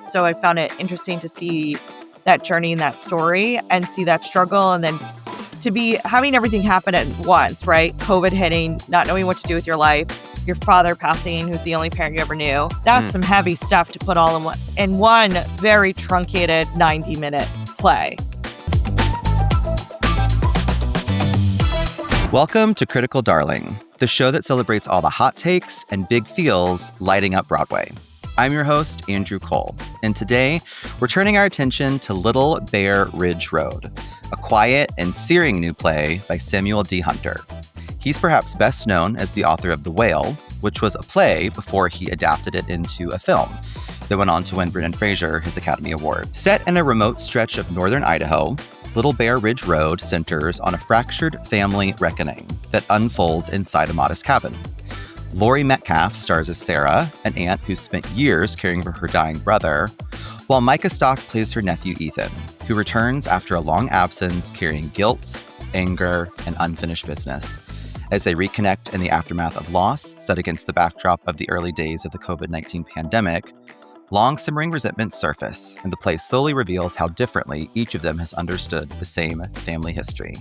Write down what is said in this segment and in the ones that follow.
So I found it interesting to see that journey and that story and see that struggle, and then to be having everything happen at once, right? COVID hitting, not knowing what to do with your life, your father passing, who's the only parent you ever knew. That's some heavy stuff to put all in one very truncated 90-minute play. Welcome to Critical Darling, the show that celebrates all the hot takes and big feels lighting up Broadway. I'm your host, Andrew Cole, and today we're turning our attention to Little Bear Ridge Road, a quiet and searing new play by Samuel D. Hunter. He's perhaps best known as the author of The Whale, which was a play before he adapted it into a film that went on to win Brendan Fraser his Academy Award. Set in a remote stretch of northern Idaho, Little Bear Ridge Road centers on a fractured family reckoning that unfolds inside a modest cabin. Laurie Metcalf stars as Sarah, an aunt who's spent years caring for her dying brother, while Micah Stock plays her nephew Ethan, who returns after a long absence carrying guilt, anger, and unfinished business. As they reconnect in the aftermath of loss, set against the backdrop of the early days of the COVID-19 pandemic, long simmering resentments surface, and the play slowly reveals how differently each of them has understood the same family history.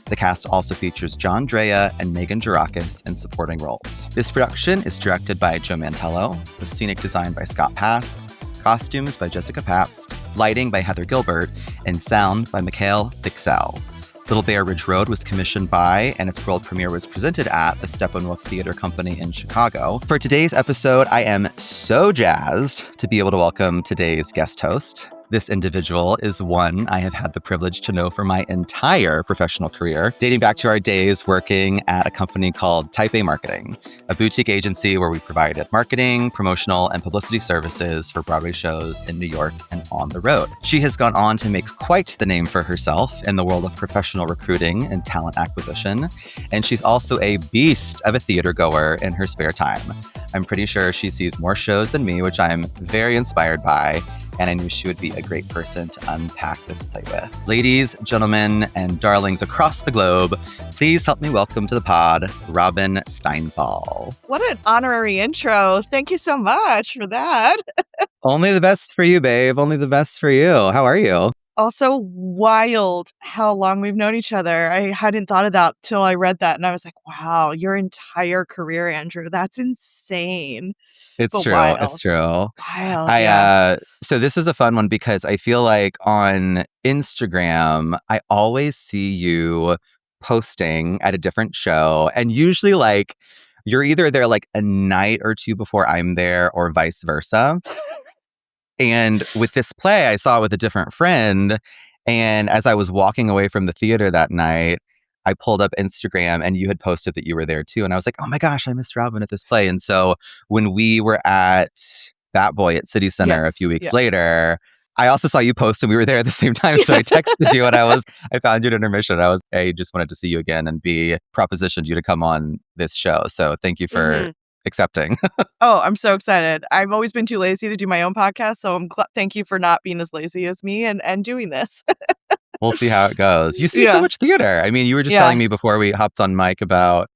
The cast also features John Drea and Megan Gerakis in supporting roles. This production is directed by Joe Mantello, with scenic design by Scott Pask, costumes by Jessica Pabst, lighting by Heather Gilbert, and sound by Mikhail Fixell. Little Bear Ridge Road was commissioned by, and its world premiere was presented at, the Steppenwolf Theatre Company in Chicago. For today's episode, I am so jazzed to be able to welcome today's guest host. This individual is one I have had the privilege to know for my entire professional career, dating back to our days working at a company called Type A Marketing, a boutique agency where we provided marketing, promotional, and publicity services for Broadway shows in New York and on the road. She has gone on to make quite the name for herself in the world of professional recruiting and talent acquisition, and she's also a beast of a theater goer in her spare time. I'm pretty sure she sees more shows than me, which I'm very inspired by, and I knew she would be a great person to unpack this play with. Ladies, gentlemen, and darlings across the globe, please help me welcome to the pod, Robin Steinthal. What an honorary intro. Thank you so much for that. Only the best for you, babe. Only the best for you. How are you? Also wild how long we've known each other. I hadn't thought of that till I read that, and I was like, wow, your entire career, Andrew. That's insane. It's But true. wild. It's true. Wild, yeah. So this is a fun one because I feel like on Instagram, I always see you posting at a different show, and usually like you're either there like a night or two before I'm there or vice versa. And with this play, I saw it with a different friend. And as I was walking away from the theater that night, I pulled up Instagram and you had posted that you were there too. And I was like, oh my gosh, I missed Robin at this play. And so when we were at Bat Boy at City Center a few weeks later, I also saw you post and we were there at the same time. So I texted you and I found you at intermission. I just wanted to see you again and be propositioned you to come on this show. So thank you for accepting. Oh, I'm so excited. I've always been too lazy to do my own podcast. So thank you for not being as lazy as me and doing this. We'll see how it goes. You see so much theater. I mean, you were just telling me before we hopped on mic about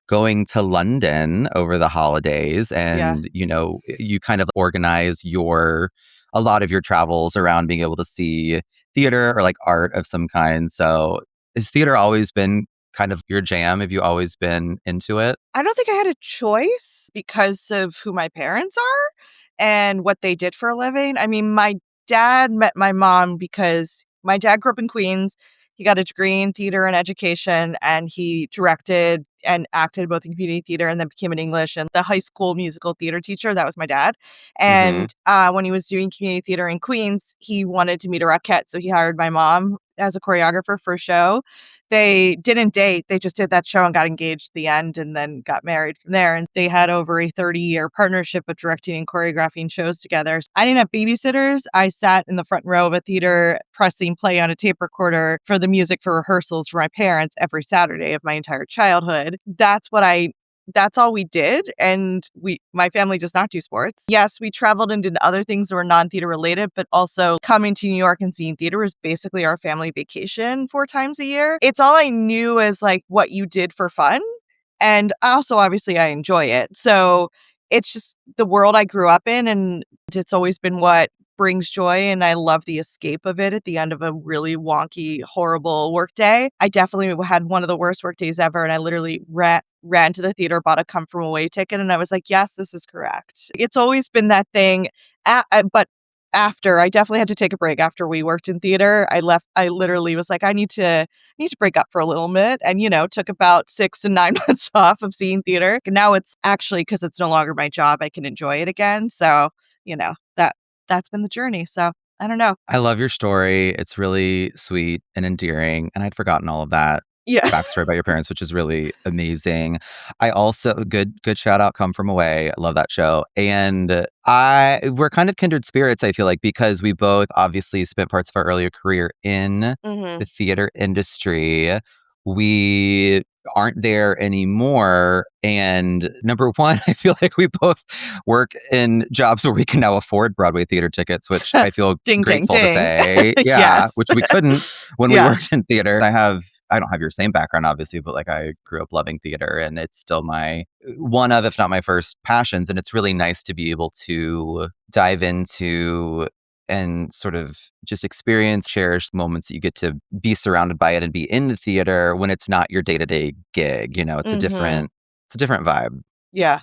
going to London over the holidays and, you know, you kind of organize a lot of your travels around being able to see theater or like art of some kind. So has theater always been kind of your jam? Have you always been into it? I don't think I had a choice because of who my parents are and what they did for a living. I mean, my dad met my mom because my dad grew up in Queens. He got a degree in theater and education, and he directed and acted both in community theater and then became an English and the high school musical theater teacher. That was my dad. And when he was doing community theater in Queens, he wanted to meet a Rockette. So he hired my mom as a choreographer for a show. They didn't date. They just did that show and got engaged at the end and then got married from there. And they had over a 30-year partnership of directing and choreographing shows together. I didn't have babysitters. I sat in the front row of a theater pressing play on a tape recorder for the music for rehearsals for my parents every Saturday of my entire childhood. That's all we did. And my family does not do sports. Yes, we traveled and did other things that were non-theater related, but also coming to New York and seeing theater was basically our family vacation 4 times a year. It's all I knew as like what you did for fun. And also, obviously, I enjoy it. So it's just the world I grew up in. And it's always been what brings joy and I love the escape of it at the end of a really wonky, horrible workday. I definitely had one of the worst work days ever, and I literally ran to the theater, bought a come from away ticket, and I was like, yes, this is correct. It's always been that thing. But after, I definitely had to take a break after we worked in theater. I literally was like, I need to break up for a little bit, and took about 6 to 9 months off of seeing theater. And now it's actually, because it's no longer my job, I can enjoy it again. So, that's been the journey. So I don't know. I love your story. It's really sweet and endearing. And I'd forgotten all of that Yeah. backstory about your parents, which is really amazing. I also good shout out Come From Away. I love that show. And we're kind of kindred spirits, I feel like, because we both obviously spent parts of our earlier career in Mm-hmm. the theater industry. We aren't there anymore. And number one, I feel like we both work in jobs where we can now afford Broadway theater tickets, which I feel Ding, ding, grateful to ding. say. Yeah, Yes. which we couldn't when we Yeah. worked in theater. I don't have your same background, obviously, but like I grew up loving theater and it's still my one of, if not my first passions. And it's really nice to be able to dive into and sort of just experience, cherish moments that you get to be surrounded by it and be in the theater when it's not your day-to-day gig. It's a Mm-hmm. different vibe. Yeah,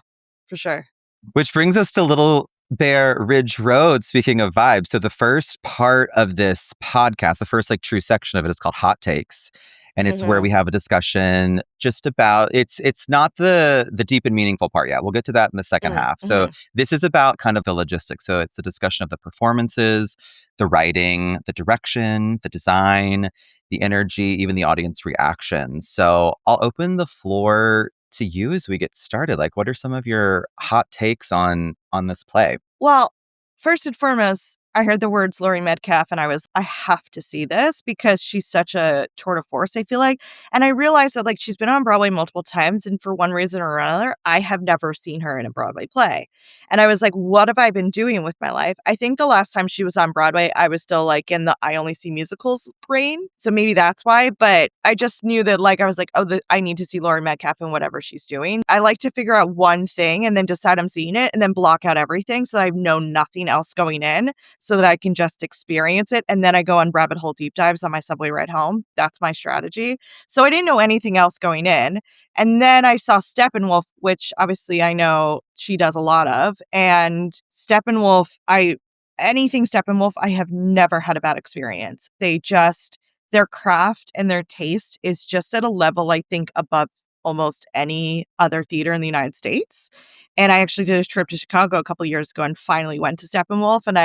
for sure. Which brings us to Little Bear Ridge Road. Speaking of vibes, so the first part of this podcast, the first like true section of it is called Hot Takes. And it's where Mm-hmm. we have a discussion just about it's not the deep and meaningful part yet. We'll get to that in the second half. So Mm-hmm. this is about kind of the logistics. So it's the discussion of the performances, the writing, the direction, the design, the energy, even the audience reactions. So I'll open the floor to you as we get started. Like, what are some of your hot takes on this play? Well, first and foremost, I heard the words Laurie Metcalf and I have to see this because she's such a tour de force, I feel like. And I realized that she's been on Broadway multiple times, and for one reason or another, I have never seen her in a Broadway play. And I was like, what have I been doing with my life? I think the last time she was on Broadway, I was still in the I only see musicals brain. So maybe that's why. But I just knew that I was like, oh, I need to see Laurie Metcalf in whatever she's doing. I like to figure out one thing and then decide I'm seeing it and then block out everything so I know nothing else going in, so that I can just experience it. And then I go on rabbit hole deep dives on my subway ride home. That's my strategy. So I didn't know anything else going in. And then I saw Steppenwolf, which obviously I know she does a lot of. And Steppenwolf, anything Steppenwolf, I have never had a bad experience. Their craft and their taste is just at a level, I think, above almost any other theater in the United States. And I actually did a trip to Chicago a couple years ago and finally went to Steppenwolf. And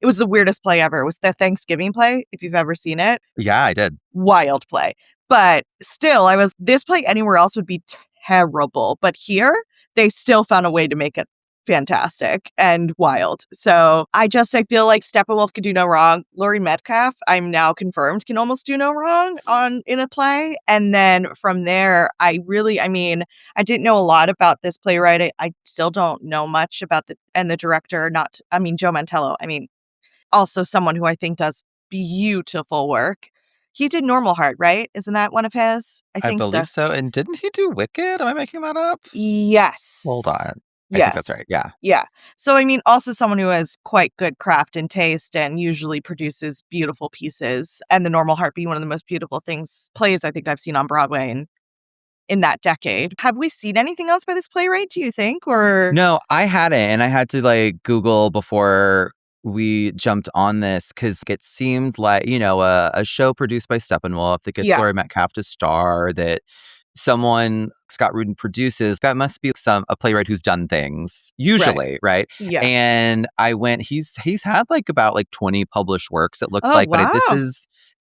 it was the weirdest play ever. It was the Thanksgiving play, if you've ever seen it. Yeah, I did. Wild play. But still, this play anywhere else would be terrible. But here, they still found a way to make it fantastic and wild. So I feel like Steppenwolf could do no wrong. Laurie Metcalf, I'm now confirmed, can almost do no wrong in a play. And then from there, I didn't know a lot about this playwright. I still don't know much about the director, Joe Mantello. Also someone who I think does beautiful work. He did Normal Heart, right? Isn't that one of his? I I think so. believe so. And didn't he do Wicked? Am I making that up? Hold Yes. on. I think that's Yes. right. Yeah. Yeah. So, also someone who has quite good craft and taste and usually produces beautiful pieces. And The Normal Heart being one of the most beautiful plays I think I've seen on Broadway in that decade. Have we seen anything else by this playwright, do you think? Or No, I hadn't. And I had to Google before we jumped on this because it seemed like, a show produced by Steppenwolf that gets yeah, Laurie Metcalf to star, that someone, Scott Rudin, produces. That must be a playwright who's done things, right. usually, right? Yeah. And I went, he's had about 20 published works, it looks Oh, like, but wow.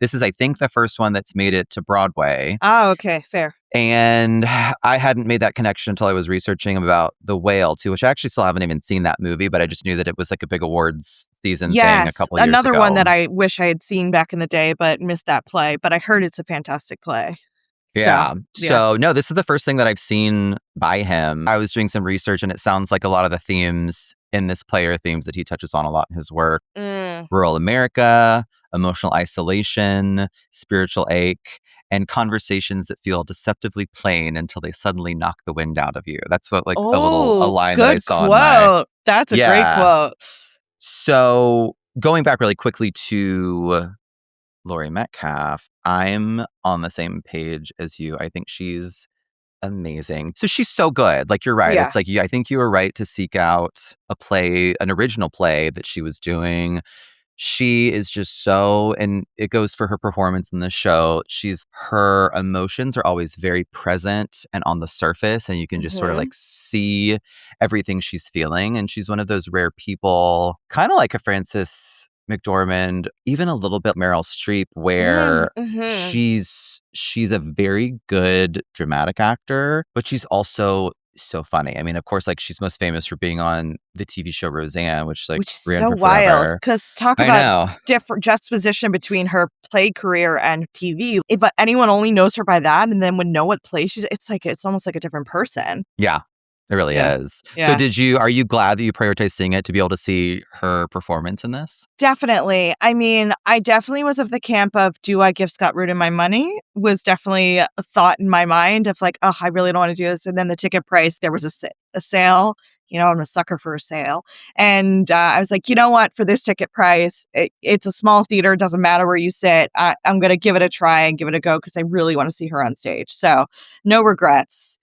this is I think the first one that's made it to Broadway. Oh, okay, fair. And I hadn't made that connection until I was researching about The Whale too, which I actually still haven't even seen that movie, but I just knew that it was a big awards season thing a Yes, couple years another one ago. that I wish I had seen back in the day, but missed that play. But I heard it's a fantastic play. So, Yeah. yeah. So no, this is the first thing that I've seen by him. I was doing some research and it sounds like a lot of the themes in this play are themes that he touches on a lot in his work. Mm. Rural America, emotional isolation, spiritual ache, and conversations that feel deceptively plain until they suddenly knock the wind out of you. That's what a Oh, line that I good saw in my quote. That's a great yeah. quote. So going back really quickly to Laurie Metcalf, I'm on the same page as you. I think she's amazing. So she's so good. Like, you're right. Yeah. It's like, I think you were right to seek out a play, an original play that she was doing. She is just so, and it goes for her performance in the show. Her emotions are always very present and on the surface, and you can just sort of Hmm. like see everything she's feeling. And she's one of those rare people, kind of like a Frances McDormand, even a little bit Meryl Streep, where Mm-hmm. she's a very good dramatic actor, but she's also so funny. I mean, of course, like, she's most famous for being on the TV show Roseanne, which like Which is ran so for wild, forever. because talk I about know. different juxtaposition between her play career and TV. If anyone only knows her by that and then would know what play she's, it's almost like a different person. Yeah, it really Yeah. is. So Yeah. are you glad that you prioritized seeing it to be able to see her performance in this? Definitely. I mean, I definitely was of the camp of, do I give Scott Rudin my money? Was definitely a thought in my mind of like, oh, I really don't want to do this. And then the ticket price, there was a sale. You know, I'm a sucker for a sale. And I was like, you know what? For this ticket price, it's a small theater. It doesn't matter where you sit. I'm going to give it a try and give it a go because I really want to see her on stage. So no regrets,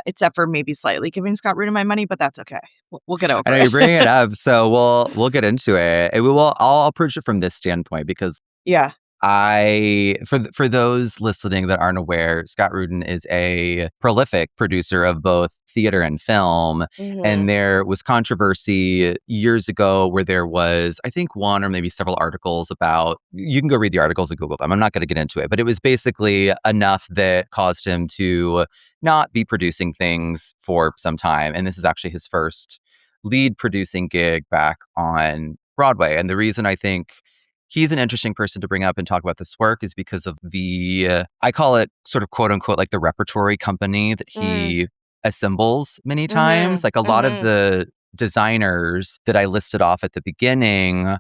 except for maybe slightly giving Scott Rudin my money, but that's okay. We'll get I over know you're it. bringing it up, so we'll get into it. And I'll approach it from this standpoint because Yeah. for those listening that aren't aware, Scott Rudin is a prolific producer of both theater and film. Hmm. And there was controversy years ago where there was, I think, one or maybe several articles about, you can go read the articles and Google them. I'm not going to get into it, but it was basically enough that caused him to not be producing things for some time. And this is actually his first lead producing gig back on Broadway. And the reason I think he's an interesting person to bring up and talk about this work is because of I call it sort of quote unquote like the repertory company that Mm. he assembles many times. Mhm. Like, a lot of Mhm. the designers that I listed off at the beginning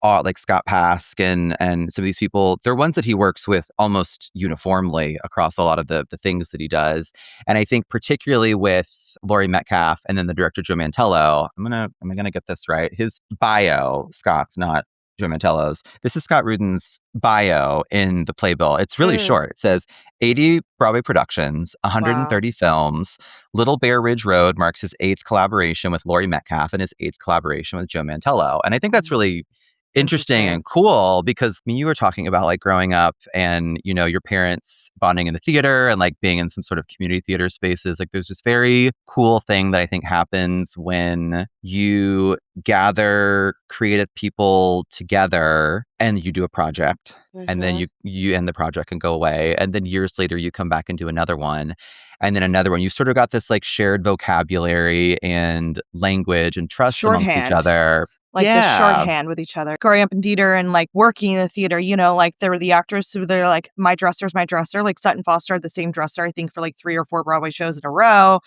are like Scott Pask and some of these people. They're ones that he works with almost uniformly across a lot of the things that he does. And I think particularly with Laurie Metcalf and then the director Joe Mantello, am I gonna get this right? His bio, Scott's, not Joe Mantello's. This is Scott Rudin's bio in the playbill. It's really Mm. short. It says 80 Broadway productions, Wow. 130 films. Little Bear Ridge Road marks his 8th collaboration with Laurie Metcalf and his 8th collaboration with Joe Mantello. And I think that's Mm. really interesting Interesting. and cool because, I mean, you were talking about like growing up and, your parents bonding in the theater and like being in some sort of community theater spaces. Like, there's this very cool thing that I think happens when you gather creative people together and you do a project, and then Mhm. you end the project and go away, and then years later you come back and do another one, and then another one. You sort of got this like shared vocabulary and language and trust amongst each Shorthand. other. Like the Yeah. shorthand with each other. Growing up in theater and like working in the theater, like there were the actors who they're like, my dresser's my dresser. Like Sutton Foster had the same dresser, I think, for like 3 or 4 Broadway shows in a row.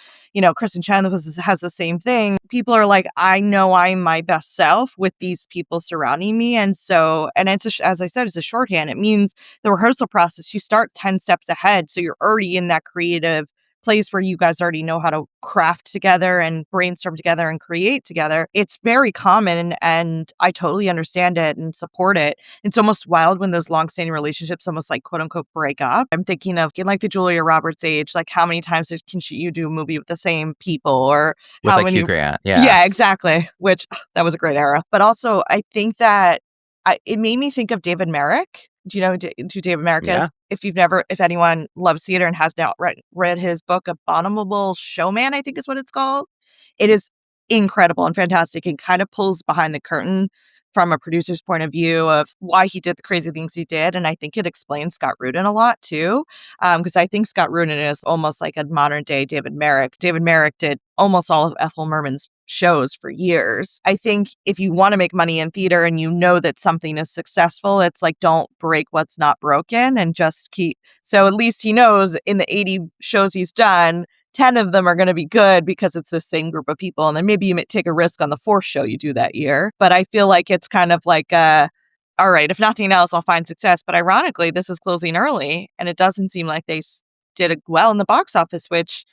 Kristen Chan has the same thing. People are like, I know I'm my best self with these people surrounding me. And so, and as I said, it's a shorthand. It means the rehearsal process, you start 10 steps ahead. So you're already in that creative place where you guys already know how to craft together and brainstorm together and create together. It's very common, and I totally understand it and support it. It's almost wild when those long-standing relationships almost like quote unquote break up. I'm thinking of like the Julia Roberts age, like how many times you do a movie with the same people, or With how like many. Hugh Grant. Yeah. Yeah, exactly. Which that was a great era. But also I think that it made me think of David Merrick. Do you know who David Merrick Yeah. is? If anyone loves theater and has now read his book, Abominable Showman, I think is what it's called. It is incredible and fantastic and kind of pulls behind the curtain from a producer's point of view of why he did the crazy things he did. And I think it explains Scott Rudin a lot too. Because I think Scott Rudin is almost like a modern day David Merrick. David Merrick did almost all of Ethel Merman's shows for years. I think if you want to make money in theater and you know that something is successful, it's like, don't break what's not broken and just keep. So at least he knows in the 80 shows he's done, 10 of them are going to be good because it's the same group of people. And then maybe you might take a risk on the 4th show you do that year. But I feel like it's kind of like, all right, if nothing else, I'll find success. But ironically, this is closing early and it doesn't seem like they did well in the box office, which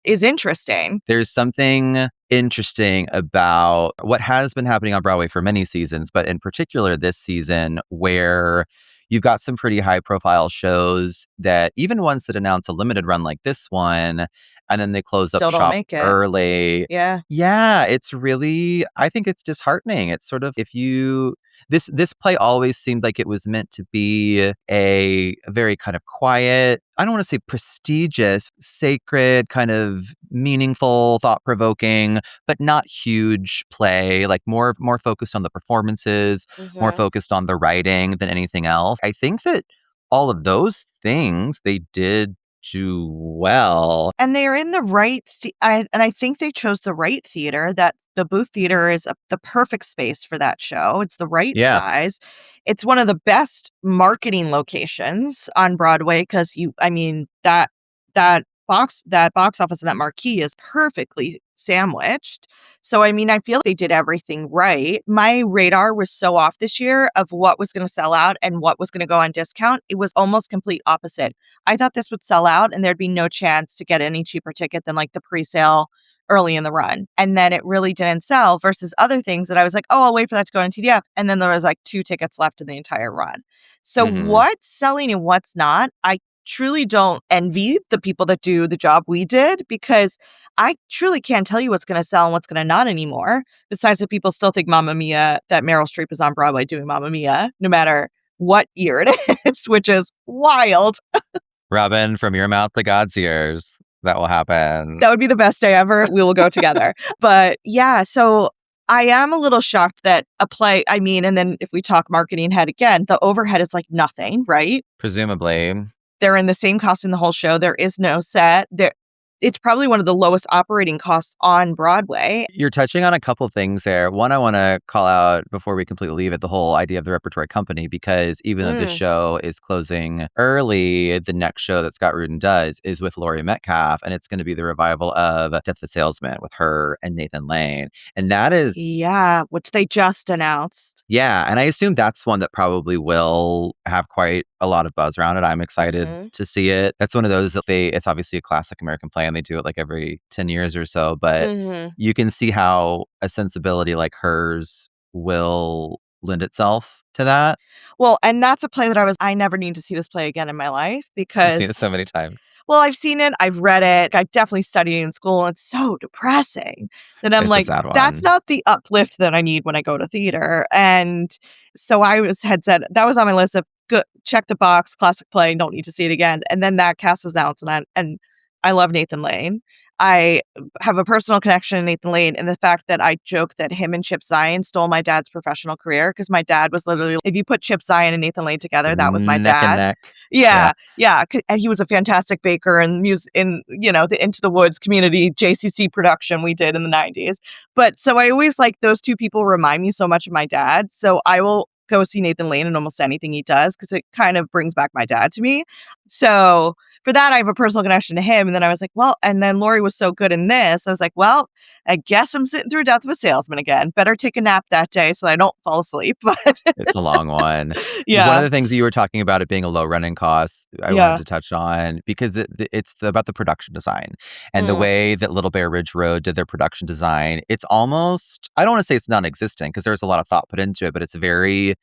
is interesting. There's something interesting about what has been happening on Broadway for many seasons, but in particular this season, where you've got some pretty high profile shows that even ones that announce a limited run like this one, and then they close up Still don't shop make it. early. Yeah. Yeah, it's really, I think it's disheartening. It's sort of, if you, this play always seemed like it was meant to be a very kind of quiet, I don't want to say prestigious, sacred, kind of meaningful, thought-provoking, but not huge play, like more focused on the performances, more Hmm. focused on the writing than anything else. I think that all of those things they did do well. And they're in the right, and I think they chose the right theater. That the Booth Theater is the perfect space for that show. It's the right Yeah. size. It's one of the best marketing locations on Broadway because I mean, that box office and that marquee is perfectly sandwiched. So I mean, I feel they did everything right. My radar was so off this year of what was going to sell out and what was going to go on discount. It was almost complete opposite. I thought this would sell out and there'd be no chance to get any cheaper ticket than like the pre-sale early in the run. And then it really didn't sell versus other things that I was like, oh, I'll wait for that to go on TDF. And then there was like 2 tickets left in the entire run. So Hmm. what's selling and what's not, I truly don't envy the people that do the job we did because I truly can't tell you what's going to sell and what's going to not anymore. Besides that people still think Mamma Mia, that Meryl Streep is on Broadway doing Mamma Mia, no matter what year it is, which is wild. Robin, from your mouth to God's ears, that will happen. That would be the best day ever. We will go together. But yeah, so I am a little shocked that a play, I mean, and then if we talk marketing head again, the overhead is like nothing, right? Presumably. They're in the same costume the whole show. There is no set. It's probably one of the lowest operating costs on Broadway. You're touching on a couple things there. One, I want to call out before we completely leave it, the whole idea of the repertory company, because even though this Mm, show is closing early, the next show that Scott Rudin does is with Laurie Metcalf, and it's going to be the revival of Death of a Salesman with her and Nathan Lane. And that is, yeah, which they just announced. yeah, and I assume that's one that probably will have quite a lot of buzz around it. I'm excited Hmm. to see it. That's one of those that it's obviously a classic American play and they do it like every 10 years or so, but Hmm. you can see how a sensibility like hers will lend itself to that. Well, and that's a play that I never need to see this play again in my life You've seen it because so many times. well, I've seen it, I've read it, I definitely studied it in school, and it's so depressing that I'm It's a like, sad that's one. not the uplift that I need when I go to theater. And so had said that was on my list of good, check the box, classic play, don't need to see it again. And then that cast was announced, and I love Nathan Lane. I have a personal connection to Nathan Lane in the fact that I joke that him and Chip Zien stole my dad's professional career because my dad was literally, if you put Chip Zien and Nathan Lane together, that was my Neck and dad. neck. Yeah. Yeah, yeah, and he was a fantastic baker and in the Into the Woods community JCC production we did in the 90s. But so I always like those two people remind me so much of my dad. So I will go see Nathan Lane in almost anything he does because it kind of brings back my dad to me. So for that, I have a personal connection to him. And then I was like, well, and then Laurie was so good in this. I was like, well, I guess I'm sitting through Death of a Salesman again. Better take a nap that day so I don't fall asleep. But It's a long one. One of yeah, the things that you were talking about it being a low running cost, I wanted yeah. to touch on because about the production design and the Mm, way that Little Bear Ridge Road did their production design. It's almost, I don't want to say it's non-existent because there's a lot of thought put into it, but it's very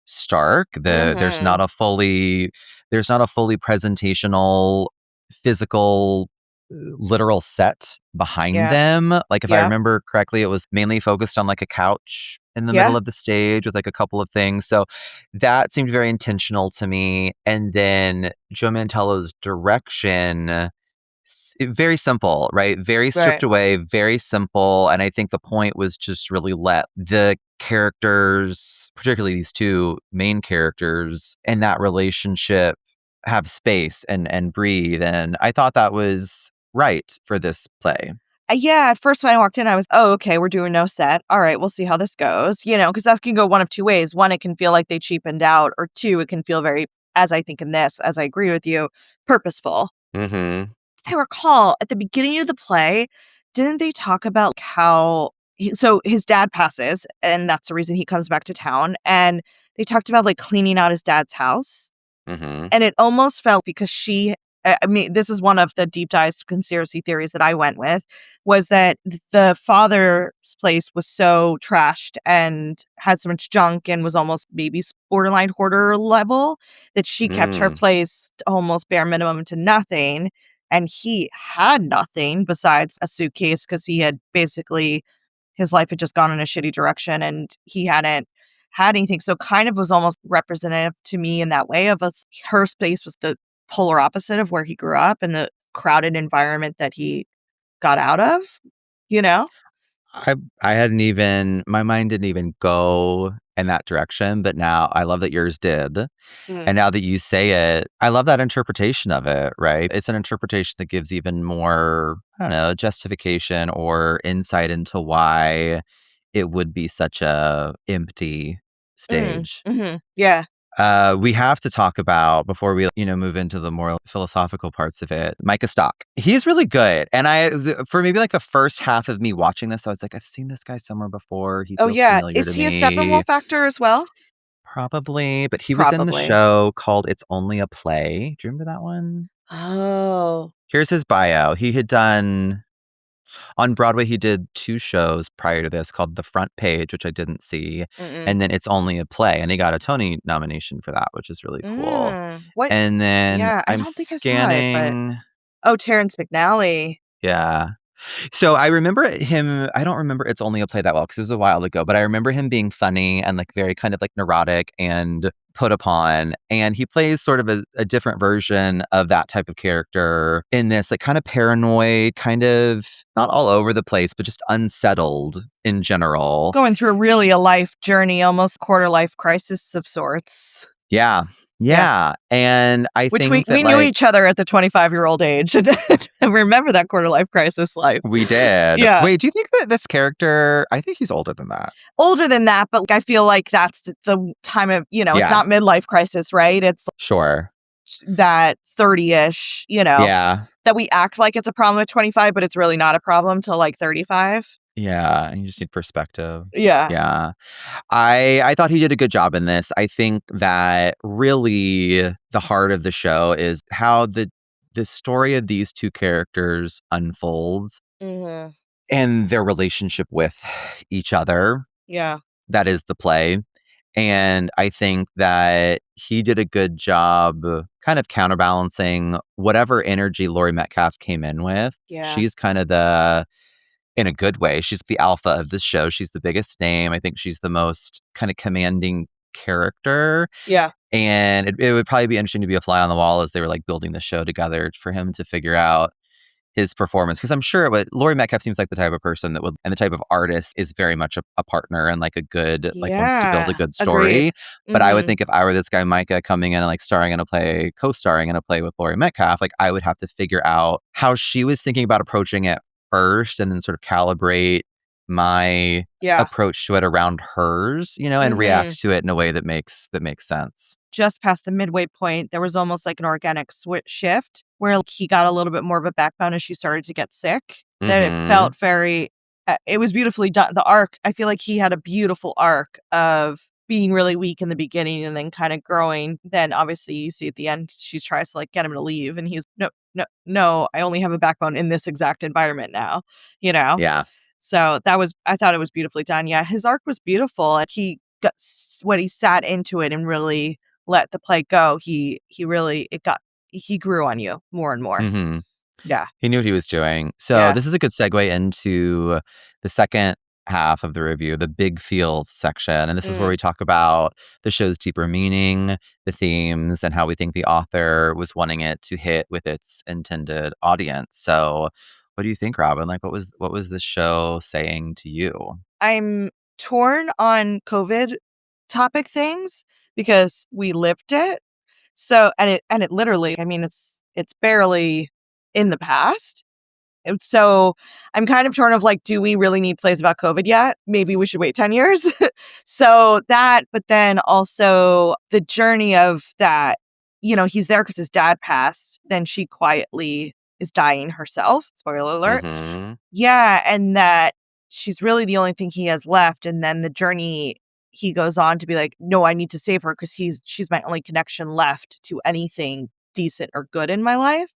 stark. mm-hmm. There's not a fully presentational physical literal set behind Yeah, them. Like if I yeah, remember correctly, it was mainly focused on like a couch in the middle yeah. of the stage with like a couple of things. So that seemed very intentional to me. And then Joe Mantello's direction, very simple, right? Very stripped Right. away, very simple. And I think the point was just really let the characters, particularly these two main characters, and that relationship have space and breathe. And I thought that was right for this play. Yeah, at first when I walked in, I was, oh, okay, we're doing no set. All right, we'll see how this goes. Because that can go one of two ways. One, it can feel like they cheapened out, or two, it can feel very, as I think in this, as I agree with you, purposeful. Mm-hmm. If I recall, at the beginning of the play, didn't they talk about how, so his dad passes, and that's the reason he comes back to town. And they talked about like cleaning out his dad's house. Mm-hmm. And it almost felt because she I mean, this is one of the deep dive conspiracy theories that I went with, was that the father's place was so trashed and had so much junk and was almost maybe borderline hoarder level that she kept her Mm. place almost bare minimum to nothing. And he had nothing besides a suitcase because he had basically, his life had just gone in a shitty direction and he hadn't had anything. So kind of was almost representative to me in that way of us. Her space was the polar opposite of where he grew up and the crowded environment that he got out of, you know? I I hadn't even my mind didn't even go in that direction, but now I love that yours did. Mm. And now that you say it, I love that interpretation of it, right? It's an interpretation that gives even more, I don't know, justification or insight into why it would be such a empty Mm. stage. Yeah. We have to talk about before we, move into the more philosophical parts of it. Micah Stock, he's really good, and for maybe like the first half of me watching this, I was like, I've seen this guy somewhere before. He Oh, feels yeah. familiar to Is he a me, Steppenwolf actor as well? probably. But he was in the Probably. show called "It's Only a Play." Do you remember that one? Oh. Here's his bio. He had done on Broadway. He did 2 shows prior to this called The Front Page, which I didn't see, Mm-mm. and then It's Only a Play, and he got a Tony nomination for that, which is really cool. What? And then Yeah, I I'm don't think I saw it, but scanning. oh, Terrence McNally. Yeah. So I remember him. I don't remember It's Only a Play that well because it was a while ago, but I remember him being funny and like very kind of like neurotic and put upon. And he plays sort of a different version of that type of character in this, like kind of paranoid, kind of not all over the place, but just unsettled in general. Going through really a life journey, almost quarter life crisis of sorts. Yeah. Yeah. Yeah. And I Which we think that knew like each other at the 25-year-old age. And remember that quarter life crisis life. we did. Yeah. Wait, do you think that this character, I think he's older than that. Older than that, but I feel like that's the time of, it's Yeah. not midlife crisis, right? It's Sure. that 30-ish, Yeah. that we act like it's a problem at 25, but it's really not a problem till like 35. Yeah, and you just need perspective. Yeah. Yeah. I thought he did a good job in this. I think that really the heart of the show is how the story of these 2 characters unfolds Hmm. and their relationship with each other. Yeah. That is the play. And I think that he did a good job kind of counterbalancing whatever energy Laurie Metcalf came in with. Yeah. She's kind of in a good way. She's the alpha of this show. She's the biggest name. I think she's the most kind of commanding character. Yeah. And it would probably be interesting to be a fly on the wall as they were like building the show together for him to figure out his performance. Because I'm sure it would, Laurie Metcalf seems like the type of person that would, and the type of artist is very much a partner and like a good, like wants to build a Yeah. good Agreed. story. But I would Hmm. think if I were this guy, Micah, coming in and like starring in a play, co-starring in a play with Laurie Metcalf, like I would have to figure out how she was thinking about approaching it first and then sort of calibrate my Yeah. approach to it around hers, and Hmm. react to it in a way that makes sense. Just past the midway point, there was almost like an organic shift where he got a little bit more of a backbone as she started to get sick. That it Mhm. felt very, it was beautifully done. The arc, I feel like he had a beautiful arc of being really weak in the beginning and then kind of growing. Then obviously you see at the end, she tries to like get him to leave and he's no, no, no, I only have a backbone in this exact environment now, you know? Yeah. So I thought it was beautifully done. Yeah, his arc was beautiful. And he got, when he sat into it and really let the play go, he grew on you more and more. Mhm. Yeah. He knew what he was doing. So Yeah. this is a good segue into the second half of the review, the big feels section. And this is where Mm. we talk about the show's deeper meaning, the themes, and how we think the author was wanting it to hit with its intended audience. So what do you think, Robin? Like what was this show saying to you? I'm torn on COVID topic things because we lived it. So and it literally, I mean, it's barely in the past. And so I'm kind of torn of like, do we really need plays about COVID yet? Maybe we should wait 10 years. So that, but then also the journey of that, he's there because his dad passed. Then she quietly is dying herself. Spoiler alert. Mhm. Yeah. And that she's really the only thing he has left. And then the journey he goes on to be like, no, I need to save her because she's my only connection left to anything decent or good in my life.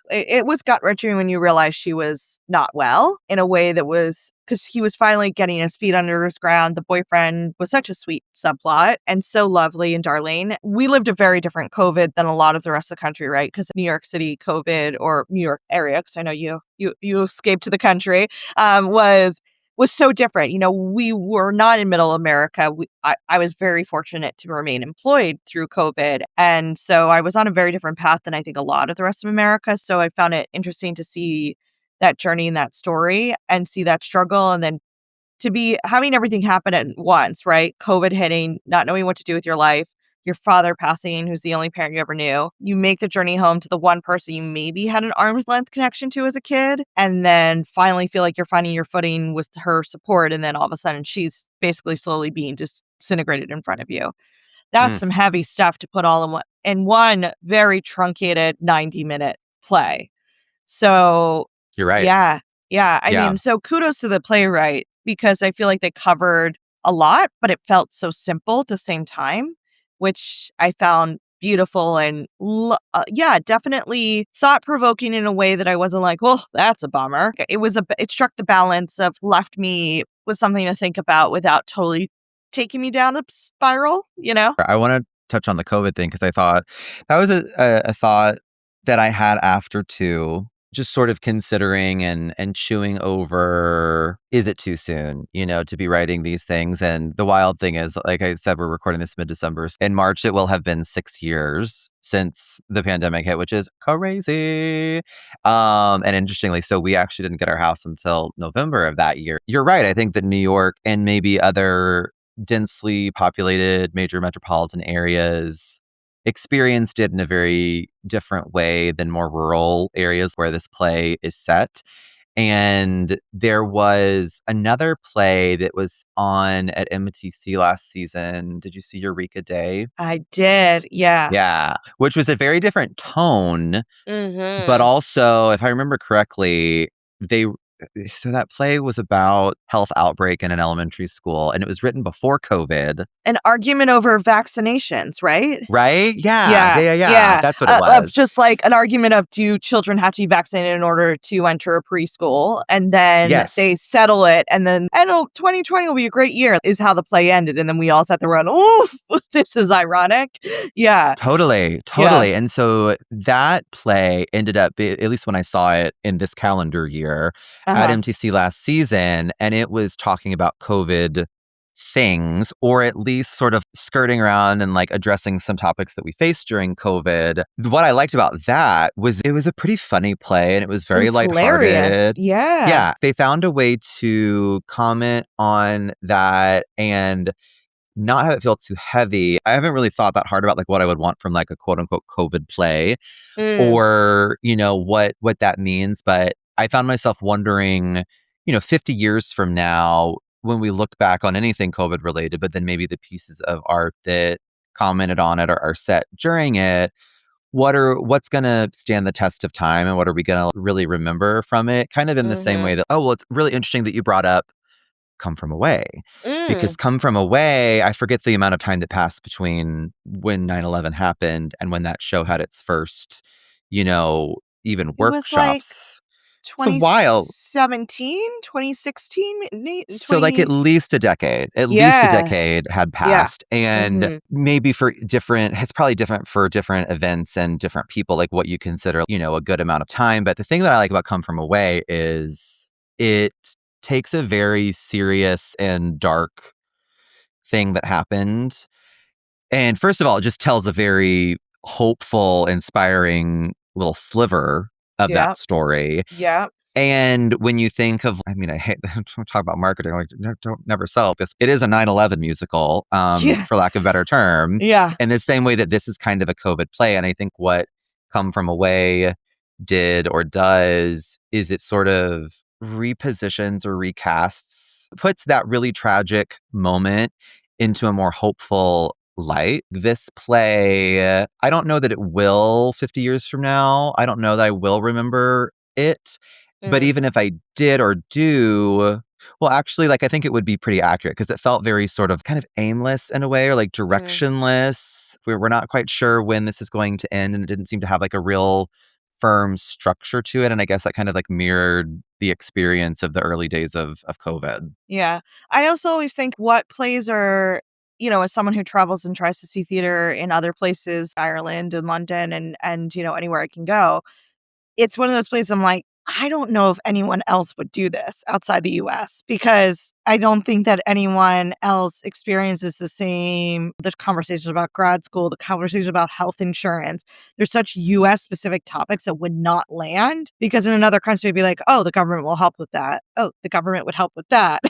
It was gut-wrenching when you realize she was not well in a way that was, because he was finally getting his feet under his ground. The boyfriend was such a sweet subplot and so lovely and darling. We lived a very different COVID than a lot of the rest of the country, right? Because New York City COVID, or New York area, because I know you escaped to the country, was so different. We were not in middle America. I was very fortunate to remain employed through COVID. And so I was on a very different path than I think a lot of the rest of America. So I found it interesting to see that journey and that story and see that struggle. And then to be having everything happen at once, right? COVID hitting, not knowing what to do with your life, your father passing, who's the only parent you ever knew. You make the journey home to the one person you maybe had an arm's length connection to as a kid, and then finally feel like you're finding your footing with her support. And then all of a sudden she's basically slowly being disintegrated in front of you. That's Mm, some heavy stuff to put all in one very truncated 90-minute play. So you're right. yeah. Yeah. I Yeah. mean, so kudos to the playwright, because I feel like they covered a lot, but it felt so simple at the same time, which I found beautiful and yeah, definitely thought provoking in a way that I wasn't like, well, that's a bummer. It struck the balance of left me with something to think about without totally taking me down a spiral. I want to touch on the COVID thing because I thought that was a thought that I had after too, just sort of considering and chewing over, is it too soon, to be writing these things? And the wild thing is, like I said, we're recording this mid-December. In March, it will have been 6 years since the pandemic hit, which is crazy. And interestingly, so we actually didn't get our house until November of that year. You're right. I think that New York and maybe other densely populated major metropolitan areas experienced it in a very different way than more rural areas where this play is set. And there was another play that was on at MTC last season. Did you see Eureka Day? I did. Yeah. Yeah, which was a very different tone, but Mm-hmm. also, if I remember correctly, they so that play was about health outbreak in an elementary school, and it was written before COVID, An argument over vaccinations, right? right? Yeah, yeah, Yeah, yeah, yeah. yeah. That's what it Of was. just like an argument of, do children have to be vaccinated in order to enter a preschool? And then they Yes. settle it. And then, I know 2020 will be a great year, is how the play ended. And then we all sat there and, oof, this is ironic. Yeah, Totally, yeah. totally. And so that play ended up, at least when I saw it in this calendar year, at Uh-huh. MTC last season, and it was talking about COVID things, or at least sort of skirting around and like addressing some topics that we faced during COVID. What I liked about that was it was a pretty funny play and it was It very was hilarious. lighthearted. Yeah. Yeah, they found a way to comment on that and not have it feel too heavy. I haven't really thought that hard about like what I would want from like a quote unquote COVID play Mm, or, what that means. But I found myself wondering, 50 years from now, when we look back on anything COVID related, but then maybe the pieces of art that commented on it or are set during it, what's going to stand the test of time and what are we going to really remember from it? Kind of in the same mm-hmm. way that, oh, well, it's really interesting that you brought up Come From Away. Because Mm, Come From Away, I forget the amount of time that passed between when 9/11 happened and when that show had its first, even it was like workshops. It's a while. 2017, 2016, So like 20. at least a Yeah. decade had Yeah. passed. And Mm-hmm. maybe it's probably different for different events and different people, like what you consider, a good amount of time. But the thing that I like about Come From Away is it takes a very serious and dark thing that happened. And first of all, it just tells a very hopeful, inspiring little sliver of that Yeah. story. Yeah. And when you think of, I mean, I hate to talk about marketing, like, don't never sell this. It is a 9/11 musical, Yeah. for lack of a better term, Yeah. in the same way that this is kind of a COVID play. And I think what Come From Away did or does is it sort of repositions or recasts, puts that really tragic moment into a more hopeful light. This play, I don't know that it will 50 years from now. I don't know that I will remember it. But Mm, even if I did or do, Well, actually, like, I think it would be pretty accurate because it felt very sort of kind of aimless in a way or like Mm. directionless. We're not quite sure when this is going to end, and it didn't seem to have like a real firm structure to it. And I guess that kind of like mirrored the experience of the early days of COVID. Yeah. I also always think what plays are, as someone who travels and tries to see theater in other places, Ireland and London and anywhere I can go, it's one of those places I'm like, I don't know if anyone else would do this outside the US because I don't think that anyone else experiences the conversations about grad school, the conversations about health insurance. There's such US specific topics that would not land because in another country it'd be like, oh, the government will help with that. Oh, the government would help with that.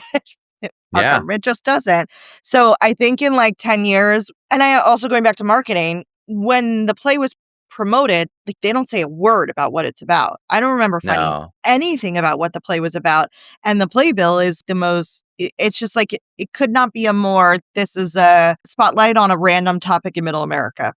Our Yeah. government just doesn't. So I think in like 10 years, and I also going back to marketing, when the play was promoted, like they don't say a word about what it's about. I don't remember finding No. anything about what the play was about. And the playbill is the most, it's just like, it could not be a more, this is a spotlight on a random topic in middle America.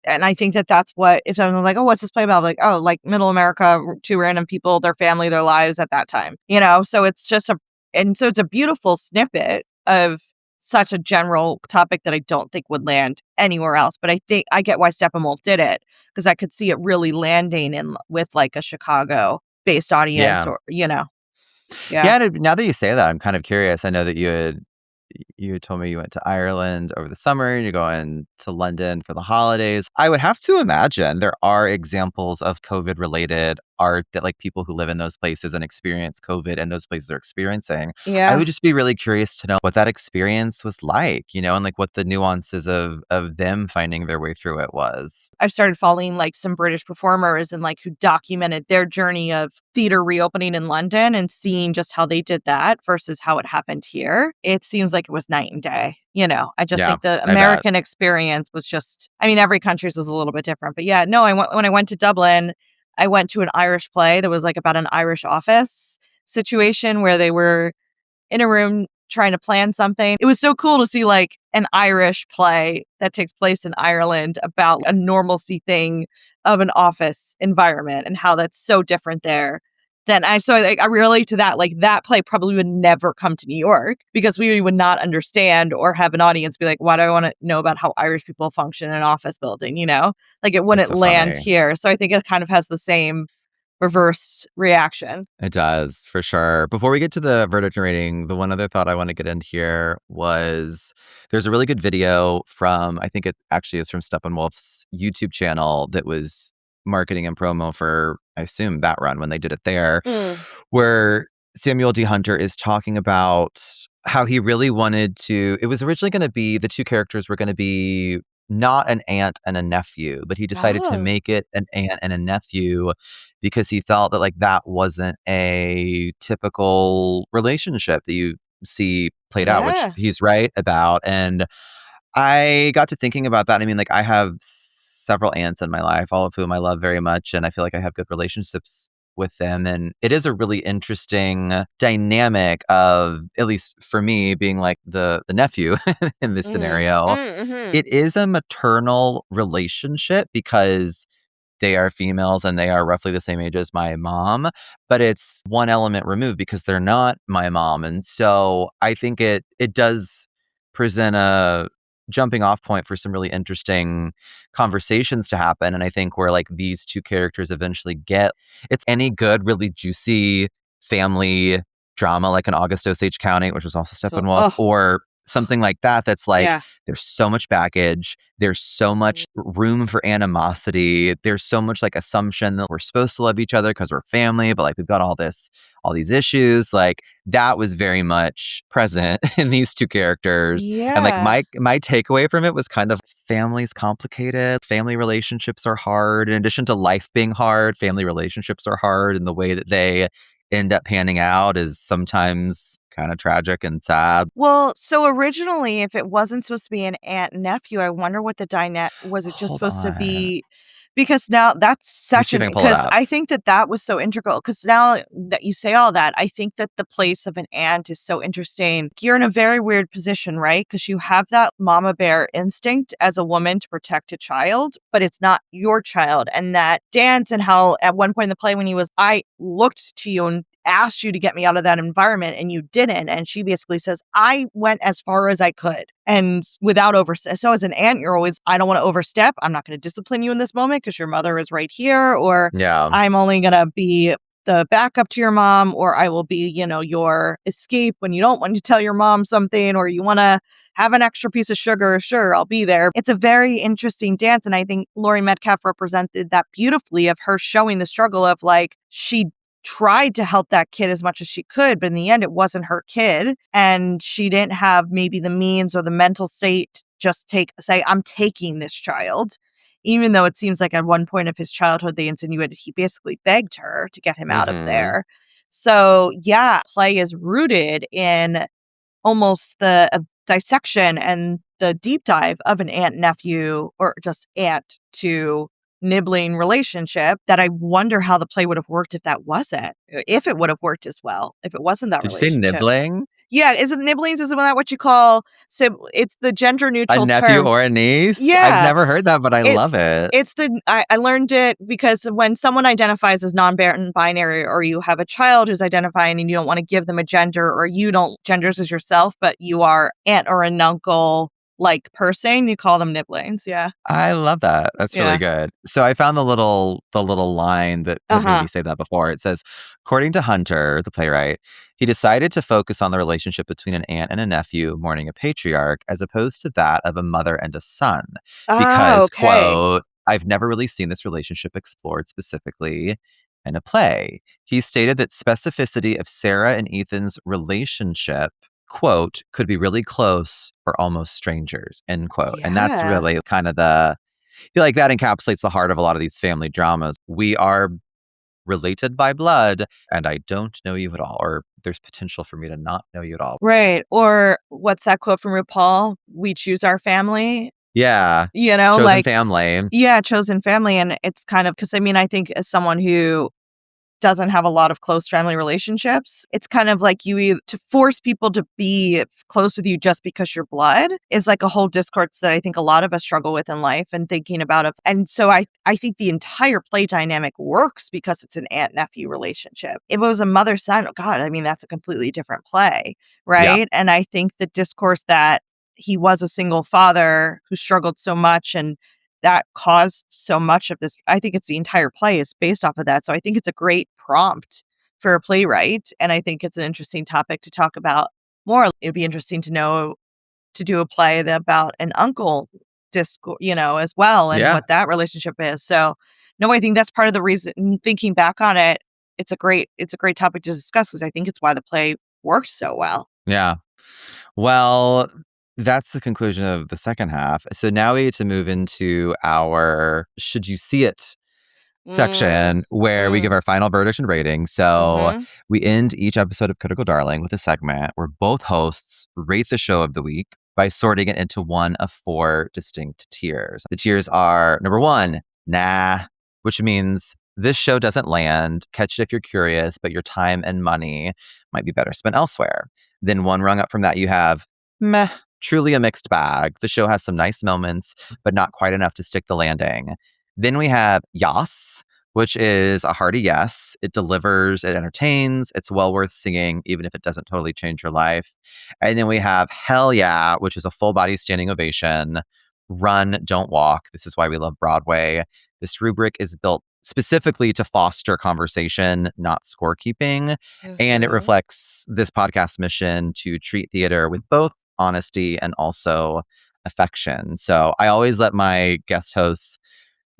And I think that that's what, if someone's like, oh, what's this play about? Like, oh, like middle America, two random people, their family, their lives at that time, So it's just so it's a beautiful snippet of such a general topic that I don't think would land anywhere else. But I think I get why Steppenwolf did it because I could see it really landing in with like a Chicago based audience Yeah. or, yeah. Yeah. Now that you say that, I'm kind of curious. I know that you had told me you went to Ireland over the summer and you're going to London for the holidays. I would have to imagine there are examples of COVID related art that like people who live in those places and experience COVID and those places are experiencing. I Yeah. would just be really curious to know what that experience was like, and like what the nuances of them finding their way through it was. I've started following like some British performers and like who documented their journey of theater reopening in London and seeing just how they did that versus how it happened here. It seems like it was night and day. I just Yeah, think the I bet. American experience was just, I mean, every country's was a little bit different. But yeah, no, when I went to Dublin, I went to an Irish play that was like about an Irish office situation where they were in a room trying to plan something. It was so cool to see like an Irish play that takes place in Ireland about a normalcy thing of an office environment and how that's so different there. I relate to that. Like that play probably would never come to New York because we would not understand or have an audience be like, why do I want to know about how Irish people function in an office building? Like it It's wouldn't so land funny. here. So I think it kind of has the same reverse reaction. It does, for sure. Before we get to the verdict and rating, the one other thought I want to get in here was there's a really good video from, I think it actually is from Steppenwolf's YouTube channel that was marketing and promo for, I assume, that run when they did it there, Mm. where Samuel D. Hunter is talking about how he really wanted to. It was originally going to be the two characters were going to be not an aunt and a nephew, but he decided to Oh, make it an aunt and a nephew because he felt that like that wasn't a typical relationship that you see played out, which yeah. he's right about. And I got to thinking about that. I mean, like I have several aunts in my life, all of whom I love very much, and I feel like I have good relationships with them. And it is a really interesting dynamic of, at least for me, being like the nephew in this Mhm. scenario. Mhm. It is a maternal relationship because they are females and they are roughly the same age as my mom, but it's one element removed because they're not my mom. And so I think it does present a jumping off point for some really interesting conversations to happen. And I think where like these two characters eventually get, it's any good, really juicy family drama like an August Osage County, which was also So Steppenwolf, oh, or something like that that's like yeah. there's so much baggage. There's so Mhm. much room for animosity. There's so much like assumption that we're supposed to love each other because we're family, but like we've got all these issues. Like that was very much present in these two characters. And like Yeah. my takeaway from it was kind of family's complicated. Family relationships are hard. In addition to life being hard, family relationships are hard. And the way that they end up panning out is sometimes kind of tragic and sad. Well, so originally, if it wasn't supposed to be an aunt and nephew, I wonder what the dynamic was. It just Hold supposed to on. be because now that's Let me such see if an I can pull it because up. I think that that was so integral. Because now that you say all that, I think that the place of an aunt is so interesting. You're in a very weird position, right? Because you have that mama bear instinct as a woman to protect a child, but it's not your child. And that dance and how at one point in the play when he was, I looked to you and asked you to get me out of that environment and you didn't. And she basically says, I went as far as I could and without overstep. So as an aunt, you're always, I don't want to overstep. I'm not going to discipline you in this moment because your mother is right here, or Yeah. I'm only going to be the backup to your mom, or I will be, your escape when you don't want to tell your mom something, or you want to have an extra piece of sugar. Sure, I'll be there. It's a very interesting dance. And I think Laurie Metcalf represented that beautifully, of her showing the struggle of like, she tried to help that kid as much as she could, but in the end, it wasn't her kid. And she didn't have maybe the means or the mental state to just say, I'm taking this child. Even though it seems like at one point of his childhood, they insinuated he basically begged her to get him out of Mm-hmm. there. So yeah, play is rooted in almost the dissection and the deep dive of an aunt nephew, or just aunt to nibbling relationship, that I wonder how the play would have worked if it would have worked as well, if it wasn't that Did you say relationship. nibbling? Yeah, is it nibblings? Isn't that what you call it's the gender A neutral nephew term. or a niece? I've Yeah. never heard that, but I It love it. I learned it because when someone identifies as non-binary, or you have a child who's identifying and you don't want to give them a gender, or you don't genders as yourself, but you are aunt or an uncle like person, you call them nibblings. Yeah. I love that. That's really Yeah. good. So I found the little line that had made me Uh-huh. say that before. It says, according to Hunter, the playwright, he decided to focus on the relationship between an aunt and a nephew mourning a patriarch as opposed to that of a mother and a son. Ah, Because, okay. quote, I've never really seen this relationship explored specifically in a play. He stated that specificity of Sarah and Ethan's relationship, quote, could be really close or almost strangers, end quote. And that's Yeah. really kind of I feel like that encapsulates the heart of a lot of these family dramas. We are related by blood, and I don't know you at all, or there's potential for me to not know you at all. Right. Or what's that quote from RuPaul? We choose our family. Yeah. Chosen Like, family. yeah, chosen family. And it's kind of because I think as someone who doesn't have a lot of close family relationships, it's kind of like to force people to be close with you just because you're blood is like a whole discourse that I think a lot of us struggle with in life and thinking about it. And so I think the entire play dynamic works because it's an aunt nephew relationship. If it was a mother son, oh God, that's a completely different play, Yeah. right? And I think the discourse that he was a single father who struggled so much, and that caused so much of this. I think it's the entire play is based off of that. So I think it's a great prompt for a playwright. And I think it's an interesting topic to talk about more. It'd be interesting to do a play about an uncle discourse, as well, and Yeah. what that relationship is. So no, I think that's part of the reason, thinking back on it, it's a great topic to discuss because I think it's why the play worked so well. Yeah. Well, that's the conclusion of the second half. So now we get to move into our should you see it Mm, section where we give mm, our final verdict and rating. So mm-hmm. we end each episode of Critical Darling with a segment where both hosts rate the show of the week by sorting it into one of four distinct tiers. The tiers are number one, nah, which means this show doesn't land. Catch it if you're curious, but your time and money might be better spent elsewhere. Then one rung up from that, you have meh, truly a mixed bag. The show has some nice moments, but not quite enough to stick the landing. Then we have Yas, which is a hearty yes. It delivers, it entertains, it's well worth singing, even if it doesn't totally change your life. And then we have Hell Yeah, which is a full body standing ovation. Run, don't walk. This is why we love Broadway. This rubric is built specifically to foster conversation, not scorekeeping. And it Mm-hmm. reflects this podcast mission to treat theater with both honesty and also affection. So I always let my guest hosts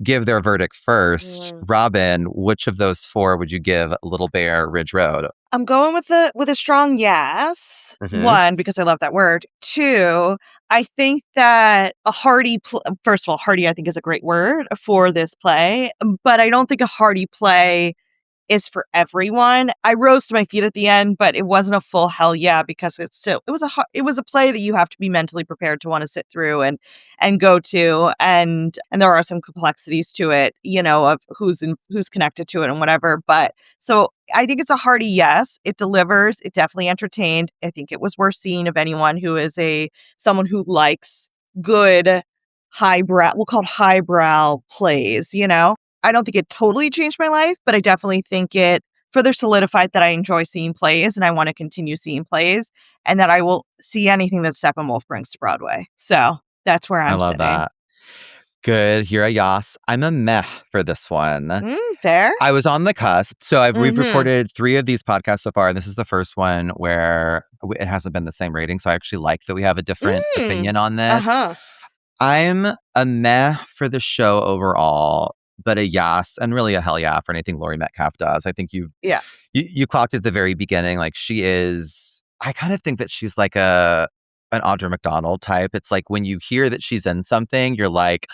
give their verdict first. Robin, which of those four would you give Little Bear Ridge Road? I'm going with a strong yes. Mm-hmm. One, because I love that word. Two, I think that a hearty first of all, hearty I think is a great word for this play, but I don't think a hearty play is for everyone. I rose to my feet at the end, but it wasn't a full hell yeah because it was a play that you have to be mentally prepared to want to sit through and go to, and there are some complexities to it, of who's connected to it and whatever. But so I think it's a hearty yes. It delivers. It definitely entertained. I think it was worth seeing of anyone who is someone who likes good highbrow, we'll call it highbrow plays, I don't think it totally changed my life, but I definitely think it further solidified that I enjoy seeing plays and I want to continue seeing plays and that I will see anything that Steppenwolf brings to Broadway. So that's where I I'm love sitting. that. Good. Here a yas. I'm a meh for this one. Fair. I was on the cusp. So we've Mm-hmm. recorded 3 of these podcasts so far, and this is the first one where it hasn't been the same rating. So I actually like that we have a different opinion on this. Uh-huh. I'm a meh for the show overall, but a yes, and really a hell yeah for anything Laurie Metcalf does. I think Yeah. you clocked at the very beginning, like she is. I kind of think that she's like an Audra McDonald type. It's like when you hear that she's in something, you're like,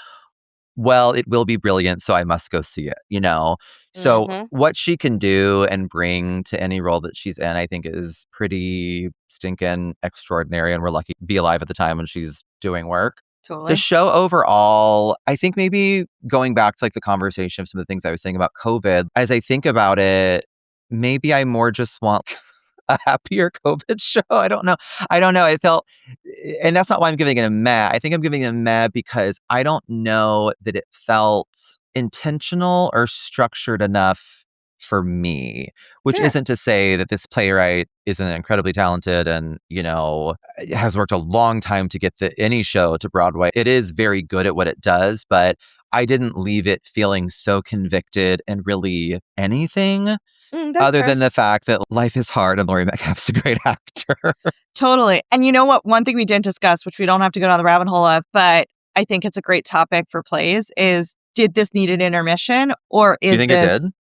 well, it will be brilliant, so I must go see it, you know? So Mm-hmm. what she can do and bring to any role that she's in, I think is pretty stinking extraordinary. And we're lucky to be alive at the time when she's doing work. The Totally. show overall, I think maybe going back to like the conversation of some of the things I was saying about COVID, as I think about it, maybe I more just want a happier COVID show. I don't know. I don't know. It felt, and that's not why I'm giving it a meh. I think I'm giving it a meh because I don't know that it felt intentional or structured enough for me, which Fair. isn't to say that this playwright isn't incredibly talented and, has worked a long time to get any show to Broadway. It is very good at what it does, but I didn't leave it feeling so convicted in really anything That's other fair. than the fact that life is hard and Laurie Metcalf's a great actor. Totally. And you know what? One thing we didn't discuss, which we don't have to go down the rabbit hole of, but I think it's a great topic for plays, is did this need an intermission or Do you is think it did? this...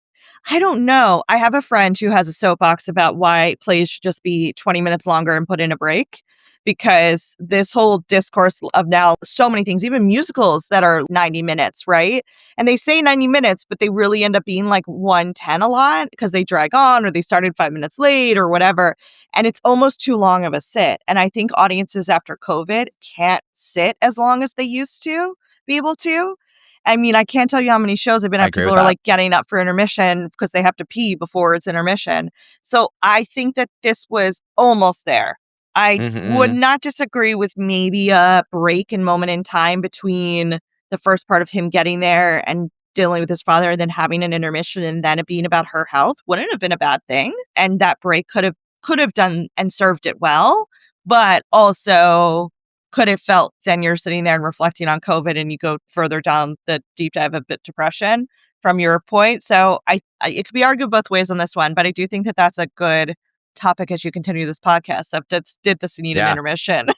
I don't know. I have a friend who has a soapbox about why plays should just be 20 minutes longer and put in a break. Because this whole discourse of now so many things, even musicals that are 90 minutes, right? And they say 90 minutes, but they really end up being like 110 a lot because they drag on or they started 5 minutes late or whatever. And it's almost too long of a sit. And I think audiences after COVID can't sit as long as they used to be able to. I mean, I can't tell you how many shows I've been I at. agree People with are that. like getting up for intermission because they have to pee before it's intermission. So I think that this was almost there. I would Mm-hmm. not disagree with maybe a break and moment in time between the first part of him getting there and dealing with his father and then having an intermission and then it being about her health wouldn't have been a bad thing. And that break could have done and served it well, but also could have felt then you're sitting there and reflecting on COVID and you go further down the deep dive of bit depression from your point. So I it could be argued both ways on this one, but I do think that that's a good topic as you continue this podcast of did this need an Yeah. intermission?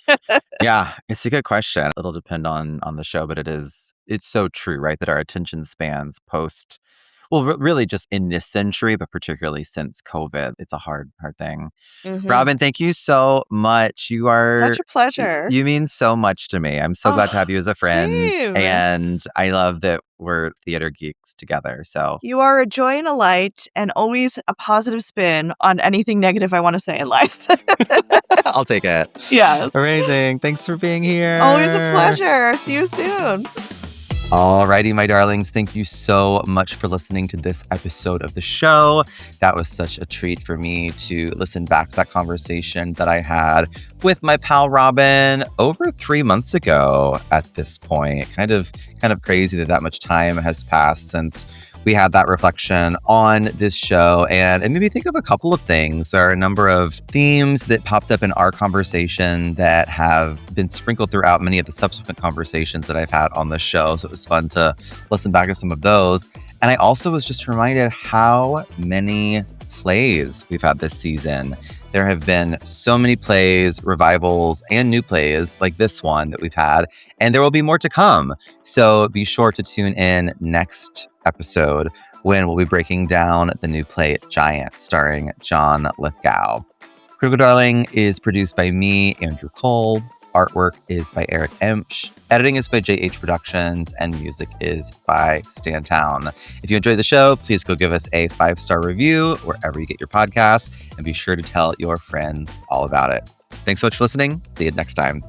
Yeah. It's a good question. It'll depend on the show, but it's so true, right? That our attention spans really just in this century, but particularly since COVID, it's a hard thing. Mm-hmm. Robin, thank you so much. Such a pleasure. You mean so much to me. I'm so glad to have Oh, you as a friend. same. And I love that we're theater geeks together. So You are a joy and a light and always a positive spin on anything negative I want to say in life. I'll take it. Yes. Amazing. Thanks for being here. Always a pleasure. See you soon. Alrighty, my darlings. Thank you so much for listening to this episode of the show. That was such a treat for me to listen back to that conversation that I had with my pal Robin over 3 months ago at this point. Kind of crazy that much time has passed since we had that reflection on this show, and it made me think of a couple of things. There are a number of themes that popped up in our conversation that have been sprinkled throughout many of the subsequent conversations that I've had on the show. So it was fun to listen back to some of those. And I also was just reminded how many plays we've had this season. There have been so many plays, revivals, and new plays like this one that we've had, and there will be more to come. So be sure to tune in next episode when we'll be breaking down the new play Giant, starring John Lithgow. Critical Darling is produced by me, Andrew Cole. Artwork is by Eric Emsch. Editing is by JH Productions, and music is by Stantown. If you enjoyed the show, please go give us a 5-star review wherever you get your podcasts, and be sure to tell your friends all about it. Thanks so much for listening. See you next time.